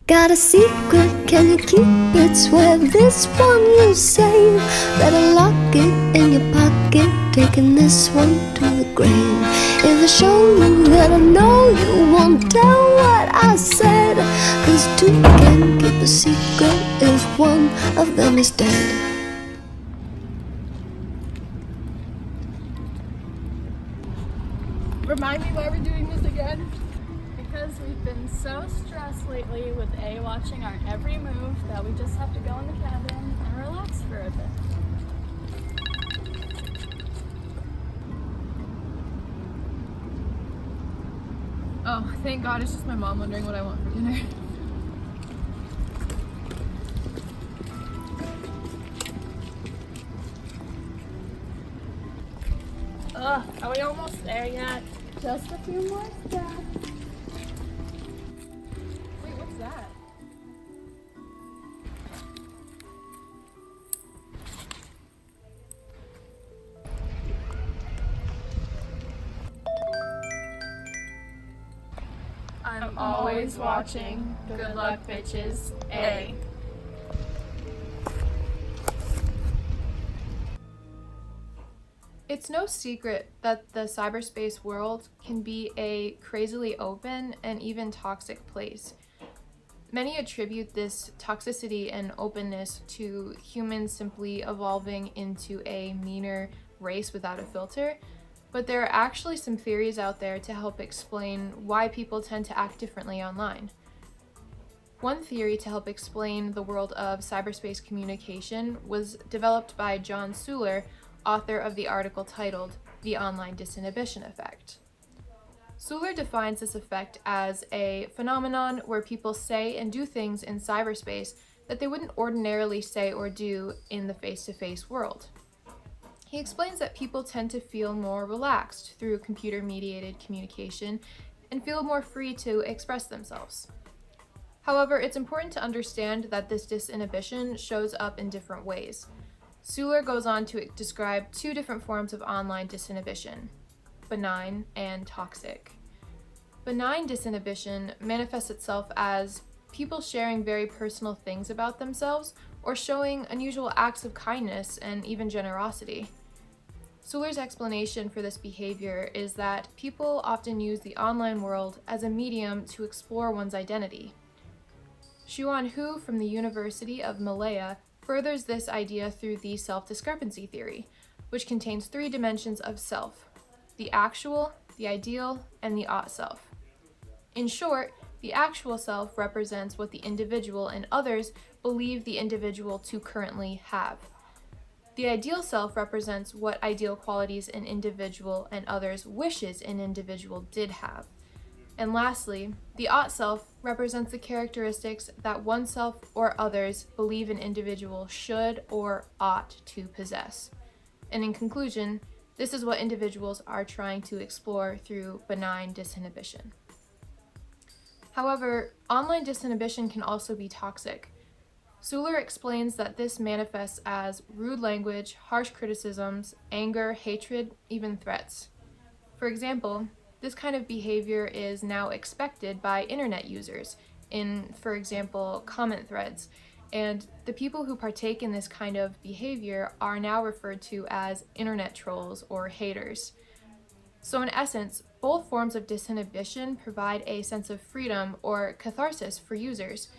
Got a secret, can you keep it? Swear this one you'll save. Better lock it in your pocket, taking this one to the grave. If I show you that I know you won't tell what I said, 'cause two can keep a secret if one of them is dead. Remind me why we're doing this again? Because we've been so stressed lately with A watching our every move that we just have to go in the cabin and relax for a bit. Oh, thank God, it's just my mom wondering what I want for dinner. Ugh, are we almost there yet? Just a few more steps. Wait, what's that? I'm always watching. Good luck, bitches. A. It's no secret that the cyberspace world can be a crazily open and even toxic place. Many attribute this toxicity and openness to humans simply evolving into a meaner race without a filter, but there are actually some theories out there to help explain why people tend to act differently online. One theory to help explain the world of cyberspace communication was developed by John Suler, author of the article titled The Online Disinhibition Effect. Suler defines this effect as a phenomenon where people say and do things in cyberspace that they wouldn't ordinarily say or do in the face-to-face world. He explains that people tend to feel more relaxed through computer-mediated communication and feel more free to express themselves. However, it's important to understand that this disinhibition shows up in different ways. Suler goes on to describe two different forms of online disinhibition: benign and toxic. Benign disinhibition manifests itself as people sharing very personal things about themselves or showing unusual acts of kindness and even generosity. Suler's explanation for this behavior is that people often use the online world as a medium to explore one's identity. Xuan Hu from the University of Malaya furthers this idea through the self-discrepancy theory, which contains three dimensions of self: the actual, the ideal, and the ought self. In short, the actual self represents what the individual and others believe the individual to currently have. The ideal self represents what ideal qualities an individual and others wishes an individual did have. And lastly, the ought self represents the characteristics that oneself or others believe an individual should or ought to possess. And in conclusion, this is what individuals are trying to explore through benign disinhibition. However, online disinhibition can also be toxic. Suler explains that this manifests as rude language, harsh criticisms, anger, hatred, even threats. For example, this kind of behavior is now expected by internet users in, for example, comment threads, and the people who partake in this kind of behavior are now referred to as internet trolls or haters. So in essence, both forms of disinhibition provide a sense of freedom or catharsis for users.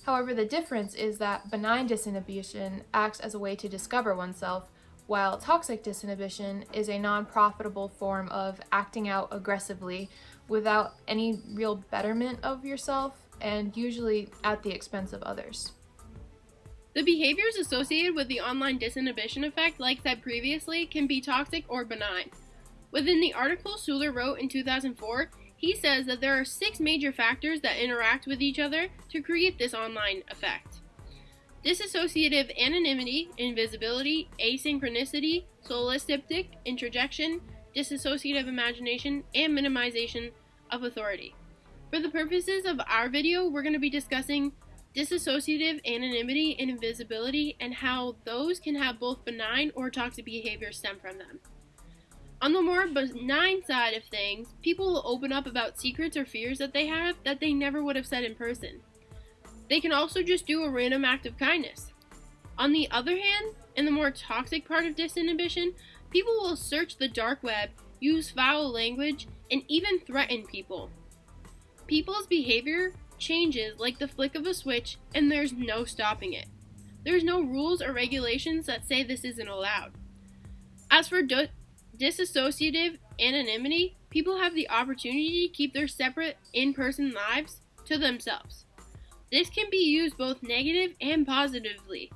However, the difference is that benign disinhibition acts as a way to discover oneself, while toxic disinhibition is a non-profitable form of acting out aggressively without any real betterment of yourself, and usually at the expense of others. The behaviors associated with the online disinhibition effect, like said previously, can be toxic or benign. Within the article Suler wrote in 2004, he says that there are 6 major factors that interact with each other to create this online effect: dissociative anonymity, invisibility, asynchronicity, solipsistic introjection, dissociative imagination, and minimization of authority. For the purposes of our video, we're going to be discussing dissociative anonymity and invisibility and how those can have both benign or toxic behavior stem from them. On the more benign side of things, people will open up about secrets or fears that they have that they never would have said in person. They can also just do a random act of kindness. On the other hand, in the more toxic part of disinhibition, people will search the dark web, use foul language, and even threaten people. People's behavior changes like the flick of a switch, and there's no stopping it. There's no rules or regulations that say this isn't allowed. As for disassociative anonymity, people have the opportunity to keep their separate in-person lives to themselves. This can be used both negative and positively.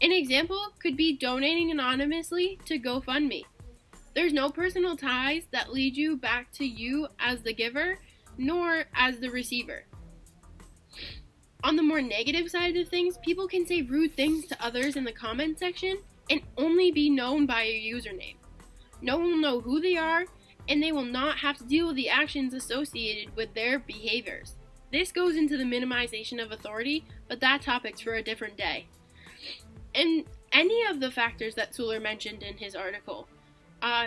An example could be donating anonymously to GoFundMe. There's no personal ties that lead you back to you as the giver, nor as the receiver. On the more negative side of things, people can say rude things to others in the comment section and only be known by a username. No one will know who they are, and they will not have to deal with the actions associated with their behaviors. This goes into the minimization of authority, but that topic's for a different day. And any of the factors that Suler mentioned in his article,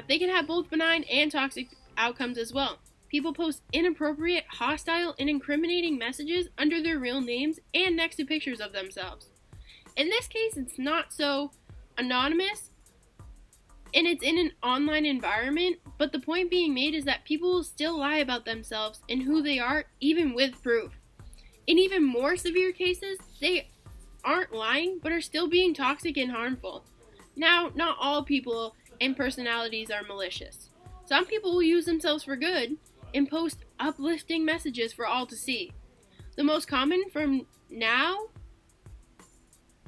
they can have both benign and toxic outcomes as well. People post inappropriate, hostile, and incriminating messages under their real names and next to pictures of themselves. In this case, it's not so anonymous, and it's in an online environment, but the point being made is that people will still lie about themselves and who they are, even with proof. In even more severe cases, they aren't lying, but are still being toxic and harmful. Now, not all people and personalities are malicious. Some people will use themselves for good and post uplifting messages for all to see. The most common from now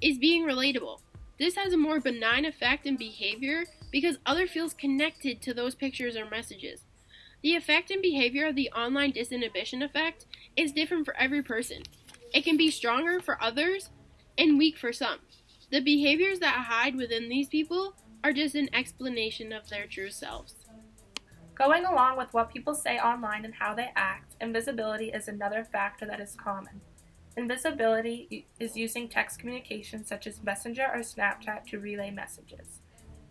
is being relatable. This has a more benign effect in behavior because other feels connected to those pictures or messages. The effect and behavior of the online disinhibition effect is different for every person. It can be stronger for others and weak for some. The behaviors that hide within these people are just an explanation of their true selves. Going along with what people say online and how they act, invisibility is another factor that is common. Invisibility is using text communication such as Messenger or Snapchat to relay messages.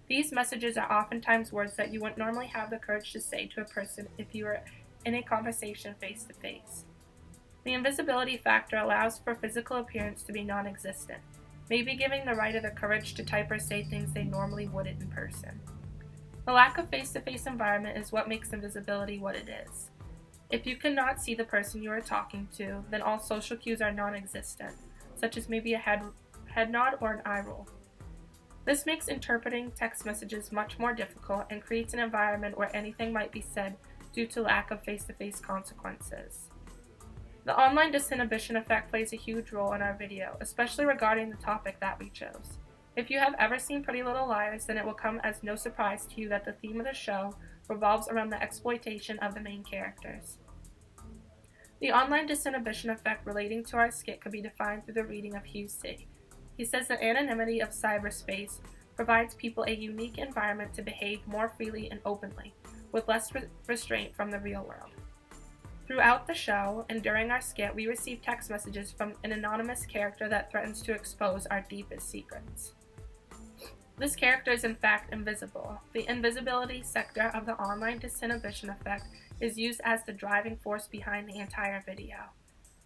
These messages are oftentimes words that you wouldn't normally have the courage to say to a person if you were in a conversation face to face. The invisibility factor allows for physical appearance to be non-existent, maybe giving the writer the courage to type or say things they normally wouldn't in person. The lack of face-to-face environment is what makes invisibility what it is. If you cannot see the person you are talking to, then all social cues are non-existent, such as maybe a head nod or an eye roll. This makes interpreting text messages much more difficult and creates an environment where anything might be said due to lack of face-to-face consequences. The online disinhibition effect plays a huge role in our video, especially regarding the topic that we chose. If you have ever seen Pretty Little Liars, then it will come as no surprise to you that the theme of the show revolves around the exploitation of the main characters. The online disinhibition effect relating to our skit could be defined through the reading of Hugh C. He says the anonymity of cyberspace provides people a unique environment to behave more freely and openly, with less restraint from the real world. Throughout the show and during our skit, we receive text messages from an anonymous character that threatens to expose our deepest secrets. This character is in fact invisible. The invisibility sector of the online disinhibition effect is used as the driving force behind the entire video.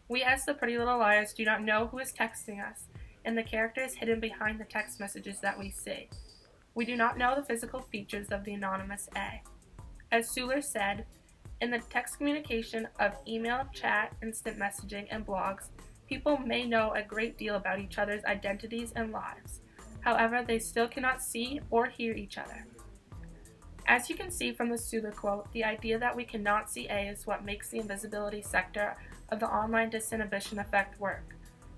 We as the Pretty Little Liars do not know who is texting us, and the character is hidden behind the text messages that we see. We do not know the physical features of the anonymous A. As Suler said, in the text communication of email, chat, instant messaging, and blogs, people may know a great deal about each other's identities and lives. However, they still cannot see or hear each other. As you can see from the Suler quote, the idea that we cannot see A is what makes the invisibility sector of the online disinhibition effect work.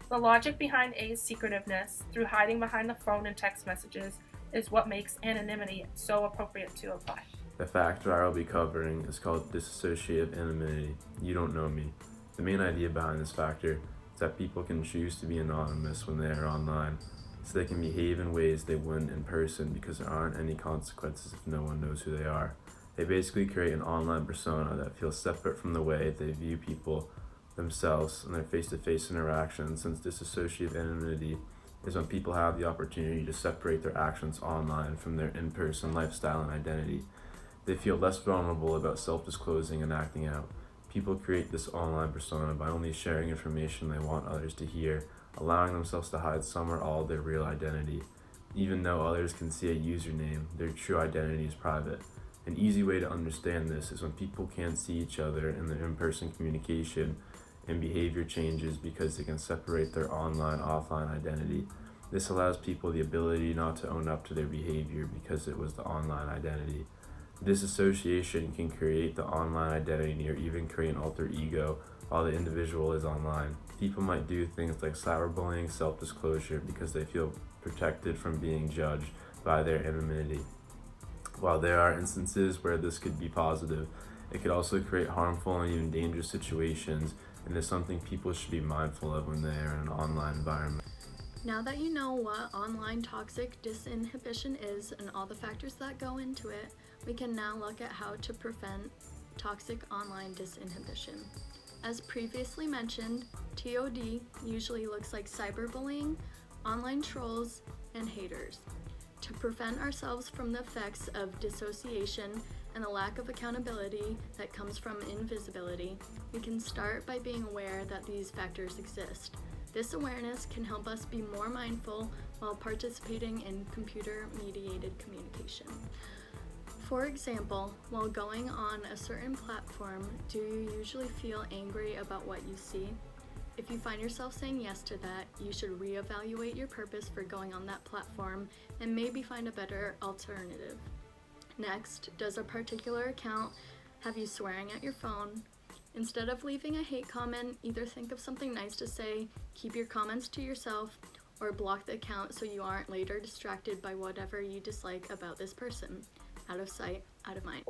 The logic behind A's secretiveness, through hiding behind the phone and text messages, is what makes anonymity so appropriate to apply. The factor I will be covering is called disassociative anonymity. You don't know me. The main idea behind this factor is that people can choose to be anonymous when they are online, so they can behave in ways they wouldn't in person because there aren't any consequences if no one knows who they are. They basically create an online persona that feels separate from the way they view people themselves in their face-to-face interactions, since disassociative anonymity is when people have the opportunity to separate their actions online from their in-person lifestyle and identity. They feel less vulnerable about self-disclosing and acting out. People create this online persona by only sharing information they want others to hear, allowing themselves to hide some or all of their real identity. Even though others can see a username, their true identity is private. An easy way to understand this is when people can't see each other in their in-person communication and behavior changes because they can separate their online-offline identity. This allows people the ability not to own up to their behavior because it was the online identity. Disassociation can create the online identity or even create an alter ego while the individual is online. People might do things like cyberbullying, self-disclosure because they feel protected from being judged by their anonymity. While there are instances where this could be positive, it could also create harmful and even dangerous situations, and is something people should be mindful of when they are in an online environment. Now that you know what online toxic disinhibition is and all the factors that go into it, we can now look at how to prevent toxic online disinhibition. As previously mentioned, TOD usually looks like cyberbullying, online trolls, and haters. To prevent ourselves from the effects of dissociation and the lack of accountability that comes from invisibility, we can start by being aware that these factors exist. This awareness can help us be more mindful while participating in computer-mediated communication. For example, while going on a certain platform, do you usually feel angry about what you see? If you find yourself saying yes to that, you should reevaluate your purpose for going on that platform and maybe find a better alternative. Next, does a particular account have you swearing at your phone? Instead of leaving a hate comment, either think of something nice to say, keep your comments to yourself, or block the account so you aren't later distracted by whatever you dislike about this person. Out of sight, out of mind.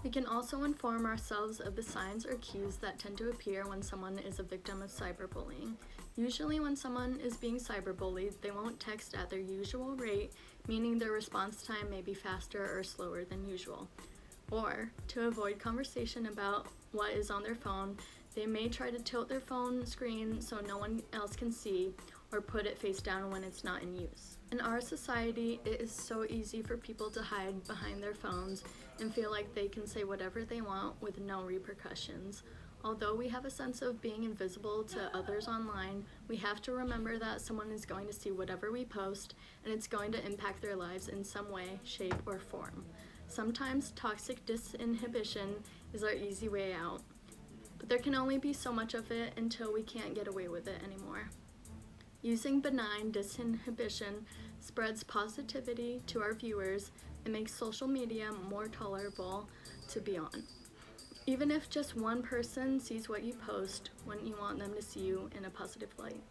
We can also inform ourselves of the signs or cues that tend to appear when someone is a victim of cyberbullying. Usually when someone is being cyberbullied, they won't text at their usual rate, meaning their response time may be faster or slower than usual. Or, to avoid conversation about what is on their phone, they may try to tilt their phone screen so no one else can see, or put it face down when it's not in use. In our society, it is so easy for people to hide behind their phones and feel like they can say whatever they want with no repercussions. Although we have a sense of being invisible to others online, we have to remember that someone is going to see whatever we post, and it's going to impact their lives in some way, shape, or form. Sometimes toxic disinhibition is our easy way out, but there can only be so much of it until we can't get away with it anymore. Using benign disinhibition spreads positivity to our viewers and makes social media more tolerable to be on. Even if just one person sees what you post, wouldn't you want them to see you in a positive light?